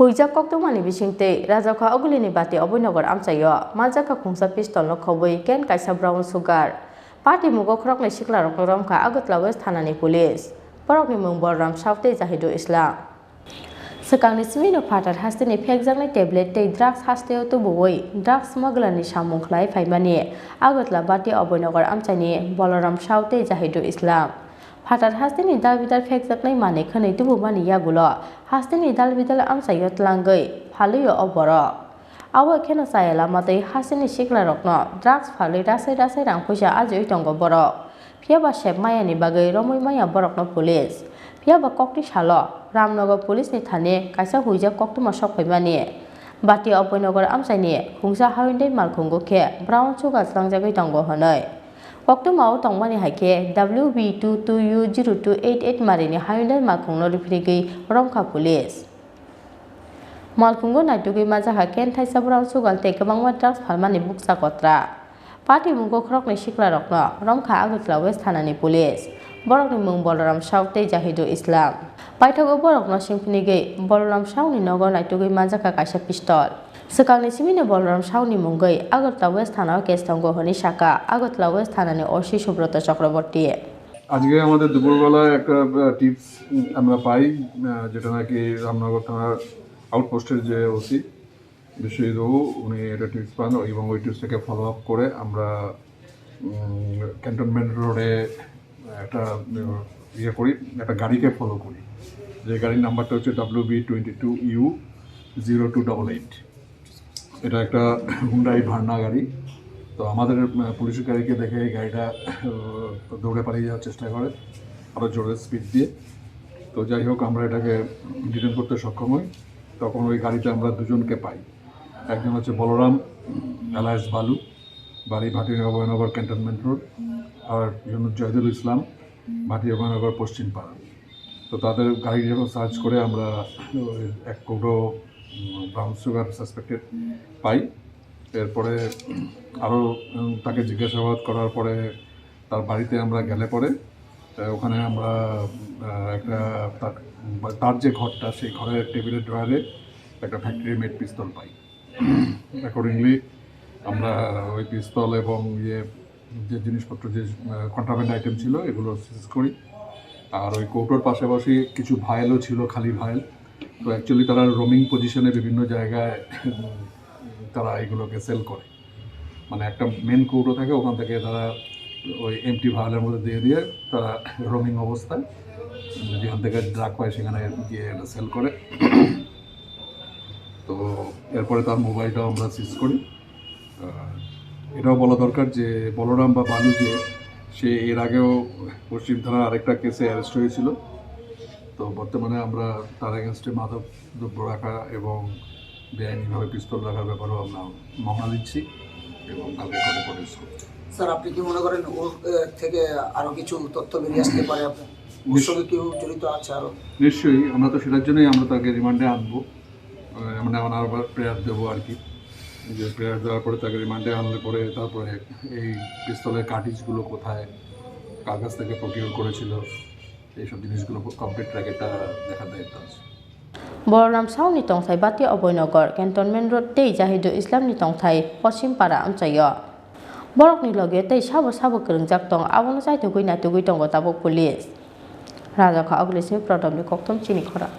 Hoijak Koktwmani Bisingtwi Manjakha Ogulini Bhati Abhoynagar Amchaio Manjakha Khongsa pistol no Khobwi ken kaisa brown sugar Party mugo Khorang ni sikla rok romkha Agotla West Thanani police Borokni mung Bolram Saute Jahidu Islam Sekangni simino phatar hasteni phekjaknai tablet tei drugs hasteo tubui drugs smuggler ni samung khlai phaimani Agotla Bhati Abhoynagar Amchaini Bolaram Saute Jahidu Islam Phatar hasteni dalbidal phekjaknai mane khwnai tubumani yagulo hasteni dalbidal Amchaio tlangai phaluyo oboro Awa kheno sayala matei hasteni sikla rokno drugs phalui rasai rasai rang puisa ajoi tongo borok phiaba sep mayani bagai romoi maya borokno police phiaba kokti salo Ramnagar police ni thane kaisa Hoijak Koktwma sokphaimani Bhati Abhoynagar Amchaini Khongsa haundai malkhungo khe brown sugar tlangjagoi tongo honai Koktwmao tongmani haike WB22U0288 marini haundai malkhungno rifrigui romkha police Malkhungo naitugui Manjakha ken thaisa brown sugar tei Kwbangma drugs phalmani buksa kotra Party mungo khorokni sikla rokno romkha Agotla West Thanani police Borokni mung Bolaram Saute Jahidu Islam Paithago borokno singphnigui Bolaram Sauni nogo naitugui Manjakha kaisa pistol Sekangni simino Bolaram Sauni mungoi Agotla West Thana case tongo honi saka Agotla West Thanani OC Subrata Chakraborty আজকে আমাদের দুপুরবেলায় একটা tips আমরা পাই যেটা নাকি রামনগর থানার আউটপোস্টের যে OC বিশ্বজিৎবাবু উনি এটা টিপস পান এবং ওই টিপসটাকে ফলো আপ করে আমরা ক্যান্টনমেন্ট রোডে একটা করি একটা গাড়িকে ফলো করি যে গাড়ির নাম্বারটা হচ্ছে WB22U0288 এটা একটা হুন্ডাই ভার্না গাড়ি তো আমাদের পুলিশের গাড়িকে দেখে এই গাড়িটা দৌড়ে পালিয়ে যাওয়ার চেষ্টা করে আরও জোরে স্পিড দিয়ে তো যাই হোক আমরা এটাকে ডিটেন করতে সক্ষম হই তখন ওই গাড়িতে আমরা দুজনকে পাই একজন হচ্ছে বলরাম এলায়েস বালু বাড়ি ভাটি অভয়নগর ক্যান্টনমেন্ট রোড আর একজন জয়দুল ইসলাম ভাটি অভয়নগর পশ্চিম পাড়া তো তাদের গাড়ি যখন সার্চ করে আমরা এক কৌটো ব্রাউন সুগার সাসপেক্টেড পাই এরপরে আরও তাকে জিজ্ঞাসাবাদ করার পরে তার বাড়িতে আমরা গেলে পরে ওখানে আমরা একটা তার যে ঘরটা সেই ঘরের টেবিলের ড্রয়ারে একটা ফ্যাক্টরি মেড পিস্তল পাই অ্যাকর্ডিংলি আমরা ওই পিস্তল এবং যে জিনিসপত্র যে কন্ট্রাব্যান্ড আইটেম ছিল এগুলো সিজ করি আর ওই কৌটোর পাশাপাশি কিছু ভায়েলও ছিল খালি ভায়েল তো অ্যাকচুয়ালি তারা রোমিং পজিশনে বিভিন্ন জায়গায় তারা এগুলোকে সেল করে মানে একটা মেন কৌটো থাকে ওখান থেকে তারা ওই এমটি ভায়েলের মধ্যে দিয়ে তারা রোমিং অবস্থায় যেখান থেকে ড্রাগ পায় সেখানে গিয়ে এটা সেল করে তো এরপরে তার মোবাইলটাও আমরা সিজ করি এটাও বলা দরকার যে বলরাম বা বালু যে সে এর আগেও পশ্চিম থানার আরেকটা কেসে অ্যারেস্ট হয়েছিল তো বর্তমানে আমরা তার এগেনস্টে মাদক দ্রব্য রাখা এবং বেআইনিভাবে পিস্তল রাখার ব্যাপারেও আমরা মামলা দিচ্ছি এবং কালকে করে পড়েছি স্যার আপনি কি মনে করেন ওর থেকে আরও কিছু তথ্য বেরিয়ে আসতে পারে আপনার ওর সঙ্গে কেউ জড়িত আছে আরও নিশ্চয়ই আমরা তো সেটার জন্যই আমরা তাকে রিমান্ডে আনবো মানে আমরা আবার প্রেয়ার দেবো আর কি যে প্রেয়ার দেওয়ার পরে তাকে রিমান্ডে আনলে পরে তারপরে এই পিস্তলের কার্টিজগুলো কোথায় কার কাছ থেকে প্রকিউর করেছিল এইসব জিনিসগুলো কমপ্লিট ট্র্যাকেটা দেখার দায়িত্ব আছে Bolaram Sauni tongthai Bhati Abhoynagar Cantonment Road tei Jahidu Islam ni tongthai Poschim Para Amchaio Borok ni loge tei sabo krengjak tong abono saitugui natugui tongo tabuk police Manjakha Oglisni Pradam ni Koktom Chini Khorang